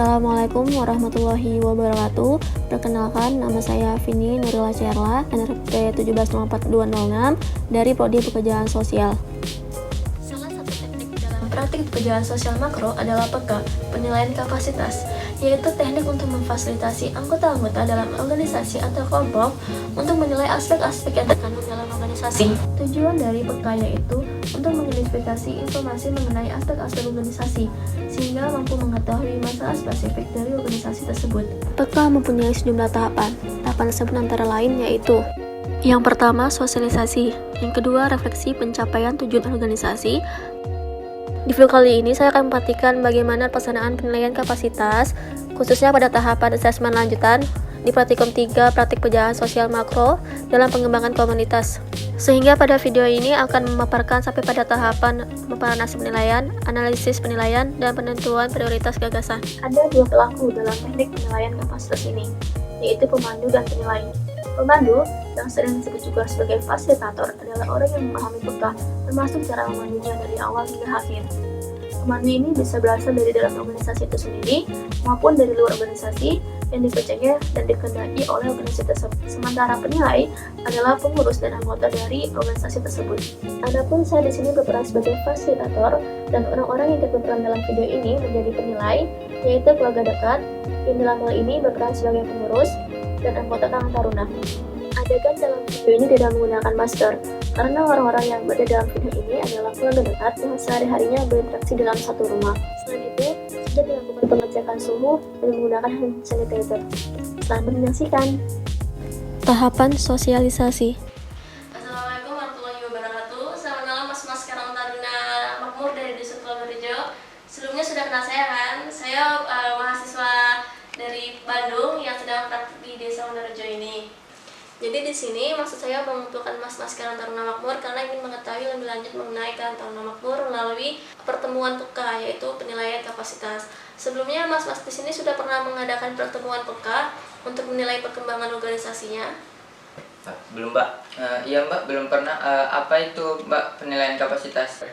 Assalamualaikum warahmatullahi wabarakatuh. Perkenalkan, nama saya Vini Nurila Cerla, NRP 1704206 dari Prodi Pekerjaan Sosial. Salah satu teknik dalam praktik pekerjaan sosial makro adalah PK, penilaian kapasitas, yaitu teknik untuk memfasilitasi anggota-anggota dalam organisasi atau kelompok untuk menilai aspek-aspek yang terkandung dalam organisasi. Tujuan dari PK yaitu untuk mengidentifikasi informasi mengenai aspek-aspek organisasi, sehingga mampu mengetahui masalah spesifik dari organisasi tersebut. PK mempunyai sejumlah tahapan. Tahapan tersebut antara lain yaitu: yang pertama, sosialisasi. Yang kedua, refleksi pencapaian tujuan organisasi. Di video kali ini saya akan memperhatikan bagaimana pelaksanaan penilaian kapasitas, khususnya pada tahapan asesmen lanjutan di praktikum 3 praktik pekerjaan sosial makro dalam pengembangan komunitas. Sehingga pada video ini akan memaparkan sampai pada tahapan pemaparan hasil penilaian, analisis penilaian, dan penentuan prioritas gagasan. Ada dua pelaku dalam teknik penilaian kapasitas ini, yaitu pemandu dan penilai. Pemandu, yang sering disebut juga sebagai fasilitator, adalah orang yang memahami PK, termasuk cara memandunya dari awal hingga akhir. Pemandu ini bisa berasal dari dalam organisasi itu sendiri maupun dari luar organisasi yang dipercaya dan dikendaki oleh organisasi tersebut. Sementara penilai adalah pengurus dan anggota dari organisasi tersebut. Adapun saya di sini berperan sebagai fasilitator dan orang-orang yang ikut berperan dalam video ini menjadi penilai, yaitu keluarga dekat yang dalam hal ini berperan sebagai pengurus dan anggota Karang Taruna. Adegan dalam video ini tidak menggunakan masker, karena orang-orang yang berada dalam video ini adalah keluarga dekat yang sehari-harinya berinteraksi dalam satu rumah. Selain itu, sudah dilakukan pengecekan suhu dan menggunakan hand sanitizer. Selamat menyaksikan. Tahapan sosialisasi. Assalamualaikum warahmatullahi wabarakatuh. Selamat malam Mas Karang Taruna Makmur dari Desa Tulungarejo. Sebelumnya sudah kenal saya kan? Saya mahasiswa dari Bandung yang sedang praktik di Desa Tulungarejo ini. Jadi di sini maksud saya mengumpulkan Mas Karang Taruna Makmur karena ingin mengetahui lebih lanjut mengenai Karang Taruna Makmur melalui pertemuan PK, yaitu penilaian kapasitas. Sebelumnya Mas di sini sudah pernah mengadakan pertemuan PK untuk menilai perkembangan organisasinya? Belum, Mbak. Iya, Mbak, belum pernah. Apa itu, Mbak, penilaian kapasitas?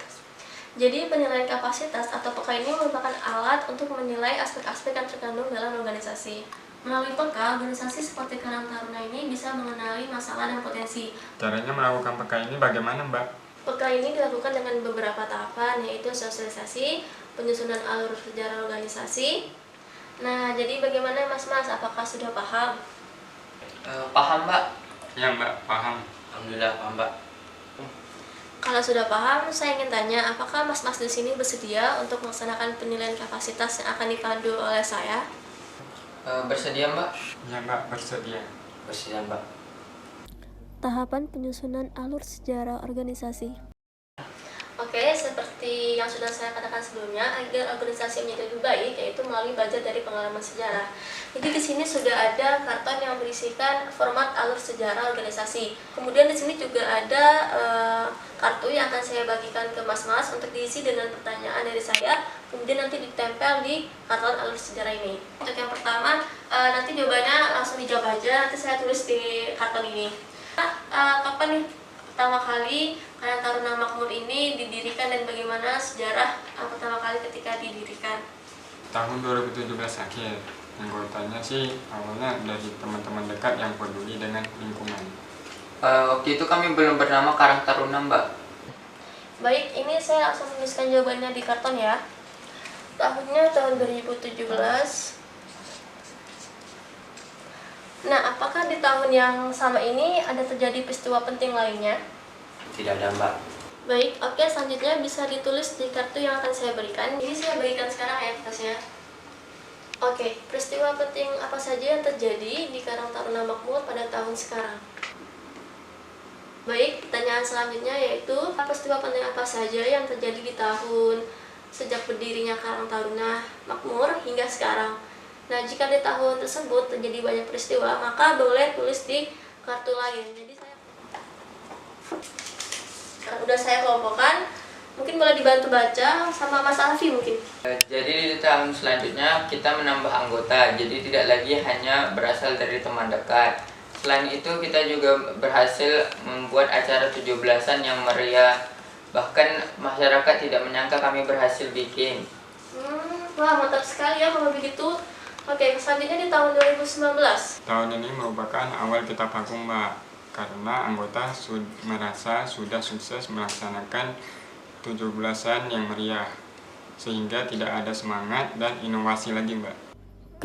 Jadi penilaian kapasitas atau PK ini merupakan alat untuk menilai aspek-aspek yang terkandung dalam organisasi. Melalui PK, organisasi seperti Karang Taruna ini bisa mengenali masalah dan potensi. Caranya melakukan PK ini bagaimana, Mbak? PK ini dilakukan dengan beberapa tahapan, yaitu sosialisasi, penyusunan alur sejarah organisasi. Nah, jadi bagaimana Mas? Apakah sudah paham? Paham, Mbak. Ya, Mbak, paham. Alhamdulillah, paham, Mbak. Kalau sudah paham, saya ingin tanya, apakah Mas di sini bersedia untuk melaksanakan penilaian kapasitas yang akan dipandu oleh saya? Bersedia, Mbak? Ya, Mbak, bersedia. Bersedia, Mbak. Tahapan penyusunan alur sejarah organisasi. Oke, seperti yang sudah saya katakan sebelumnya, agar organisasi menjadi lebih baik, yaitu melalui belajar dari pengalaman sejarah. Jadi di sini sudah ada karton yang berisikan format alur sejarah organisasi. Kemudian di sini juga ada kartu yang akan saya bagikan ke Mas untuk diisi dengan pertanyaan dari saya, kemudian nanti ditempel di karton alur sejarah ini. Untuk yang pertama, nanti jawabannya langsung dijawab aja, nanti saya tulis di karton ini. Kapan nih pertama kali Karang Taruna Makmur ini didirikan dan bagaimana sejarah pertama kali ketika didirikan? Tahun 2017 akhir. Anggotanya sih awalnya dari teman-teman dekat yang peduli dengan lingkungan. Waktu itu kami belum bernama Karang Taruna, Mbak. Baik, ini saya langsung menuliskan jawabannya di karton ya. Tahunnya tahun 2017. Nah, apakah di tahun yang sama ini ada terjadi peristiwa penting lainnya? Tidak ada, Mbak. Baik, oke, selanjutnya bisa ditulis di kartu yang akan saya berikan. Ini saya berikan sekarang ya kertasnya. Oke, peristiwa penting apa saja yang terjadi di Karang Taruna Makmur pada tahun sekarang? Baik, pertanyaan selanjutnya yaitu peristiwa penting apa saja yang terjadi di tahun sejak berdirinya Karang Taruna Makmur hingga sekarang? Nah, jika di tahun tersebut terjadi banyak peristiwa, maka boleh tulis di kartu lain. Jadi udah saya kelompokkan, mungkin boleh dibantu baca sama Mas Alfi mungkin. Jadi di tahun selanjutnya kita menambah anggota, jadi tidak lagi hanya berasal dari teman dekat. Selain itu kita juga berhasil membuat acara 17-an yang meriah. Bahkan masyarakat tidak menyangka kami berhasil bikin. Wah, mantap sekali ya kalau begitu. Oke, selanjutnya di tahun 2019. Tahun ini merupakan awal kita vakum, Mbak, karena anggota merasa sudah sukses melaksanakan 17-an yang meriah, sehingga tidak ada semangat dan inovasi lagi, Mbak.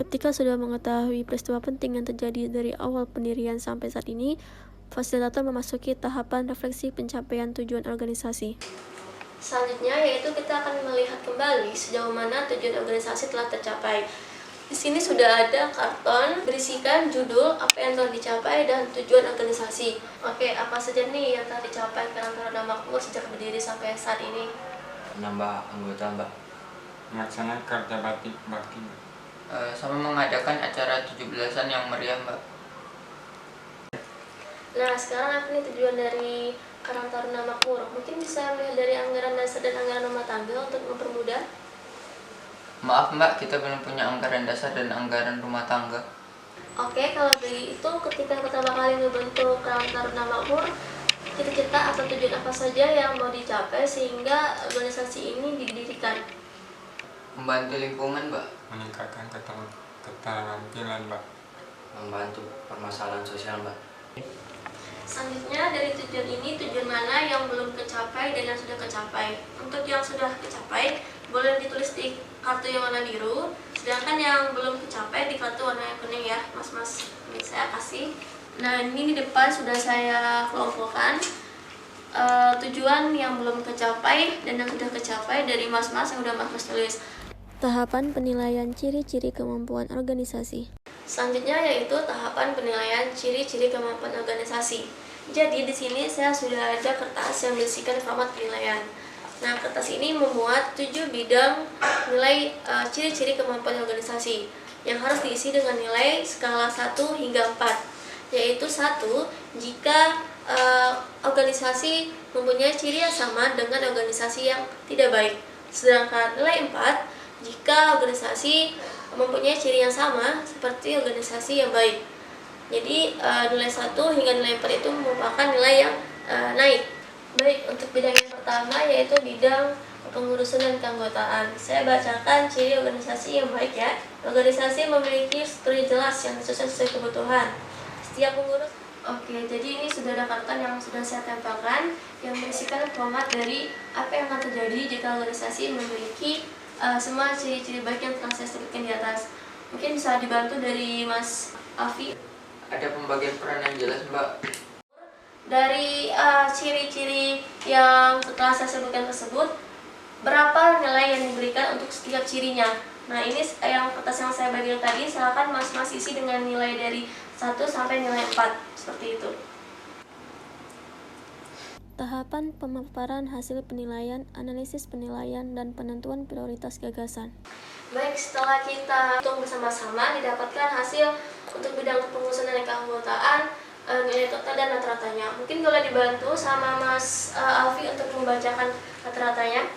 Ketika sudah mengetahui peristiwa penting yang terjadi dari awal pendirian sampai saat ini, fasilitator memasuki tahapan refleksi pencapaian tujuan organisasi. Selanjutnya yaitu kita akan melihat kembali sejauh mana tujuan organisasi telah tercapai. Di sini sudah ada karton berisikan judul, apa yang telah dicapai, dan tujuan organisasi. Oke, apa saja nih yang telah dicapai Karang Taruna Makmur sejak berdiri sampai saat ini? Menambah anggota, Mbak. Melaksanakan kerja bakti, Mbak. Sama mengadakan acara 17-an yang meriah, Mbak. Nah, sekarang apa nih tujuan dari Karang Taruna Makmur? Mungkin bisa melihat dari anggaran dasar dan anggaran rumah tangga untuk mempermudah. Maaf Mbak, kita belum punya anggaran dasar dan anggaran rumah tangga. Oke, kalau begitu ketika pertama kali membentuk Karang Taruna Makmur, cita-cita atau tujuan apa saja yang mau dicapai sehingga organisasi ini didirikan? Membantu lingkungan, Mbak. Meningkatkan keterampilan, Mbak. Membantu permasalahan sosial, Mbak. Selanjutnya dari tujuan ini, tujuan mana yang belum kecapai dan yang sudah kecapai? Untuk yang sudah kecapai, boleh ditulis di kartu yang warna biru, sedangkan yang belum kecapai di kartu warna yang kuning ya, mas-mas. Ini saya kasih. Nah, ini di depan sudah saya kelompokkan tujuan yang belum kecapai dan yang sudah kecapai dari mas-mas yang udah mas-mas tulis. Tahapan penilaian ciri-ciri kemampuan organisasi. Selanjutnya yaitu tahapan penilaian ciri-ciri kemampuan organisasi. Jadi di sini saya sudah ada kertas yang berisikan format penilaian. Nah, kertas ini memuat 7 bidang nilai ciri-ciri kemampuan organisasi yang harus diisi dengan nilai skala 1 hingga 4. Yaitu 1, jika organisasi mempunyai ciri yang sama dengan organisasi yang tidak baik. Sedangkan nilai 4, jika organisasi mempunyai ciri yang sama seperti organisasi yang baik. Jadi nilai 1 hingga nilai 4 itu merupakan nilai yang naik. Baik, untuk bidang yang pertama yaitu bidang kepengurusan dan keanggotaan. Saya bacakan ciri organisasi yang baik ya. Organisasi memiliki struktur jelas yang sesuai kebutuhan. Setiap pengurus. Oke, jadi ini sudah ada karton yang sudah saya tempelkan yang berisikan format dari apa yang akan terjadi jika organisasi memiliki semua ciri-ciri baik yang telah saya sebutkan di atas. Mungkin bisa dibantu dari Mas Alfi. Ada pembagian peran yang jelas, Mbak. Dari ciri-ciri yang telah saya sebutkan tersebut, berapa nilai yang diberikan untuk setiap cirinya. Nah, ini yang kertas yang saya bagikan tadi, silakan mas-mas isi dengan nilai dari 1 sampai nilai 4, seperti itu. Tahapan pemaparan hasil penilaian, analisis penilaian, dan penentuan prioritas gagasan. Baik, setelah kita hitung bersama-sama, didapatkan hasil untuk bidang kepengurusan dan keanggotaan, nilai total dan rata-ratanya. Mungkin boleh dibantu sama Mas Alfi untuk membacakan rata-ratanya.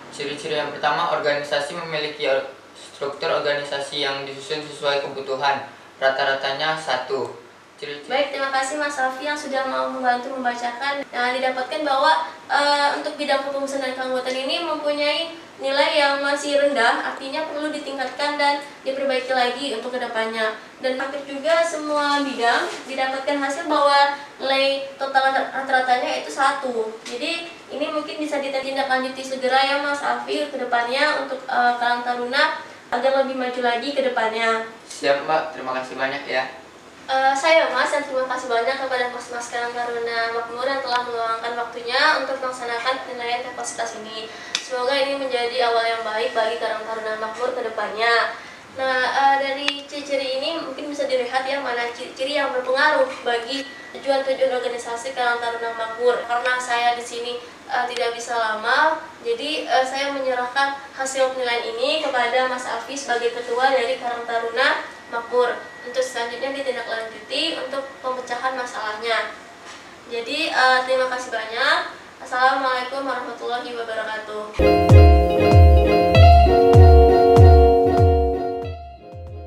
Ciri-ciri yang pertama, organisasi memiliki struktur organisasi yang disusun sesuai kebutuhan. Rata-ratanya 1. Baik, terima kasih Mas Alfi yang sudah mau membantu membacakan. Nah, didapatkan bahwa untuk bidang kepengurusan dan keanggotaan ini mempunyai nilai yang masih rendah, artinya perlu ditingkatkan dan diperbaiki lagi untuk kedepannya. Dan hampir juga semua bidang didapatkan hasil bahwa nilai total rata-ratanya itu 1. Jadi ini mungkin bisa ditindaklanjuti segera ya Mas Alfi kedepannya untuk Karang Taruna agar lebih maju lagi ke depannya. Siap Mbak, terima kasih banyak ya. Saya Mas, dan terima kasih banyak kepada Mas Karang Taruna Makmur yang telah meluangkan waktunya untuk melaksanakan penilaian kapasitas ini. Semoga ini menjadi awal yang baik bagi Karang Taruna Makmur ke depannya. Nah, dari ciri-ciri ini mungkin bisa dilihat ya mana ciri-ciri yang berpengaruh bagi tujuan-tujuan organisasi Karang Taruna Makmur. Karena saya di sini tidak bisa lama, jadi saya menyerahkan hasil penilaian ini kepada Mas Alfi sebagai ketua dari Karang Taruna Makmur. Untuk selanjutnya ditindaklanjuti untuk pemecahan masalahnya. Jadi terima kasih banyak. Assalamualaikum warahmatullahi wabarakatuh.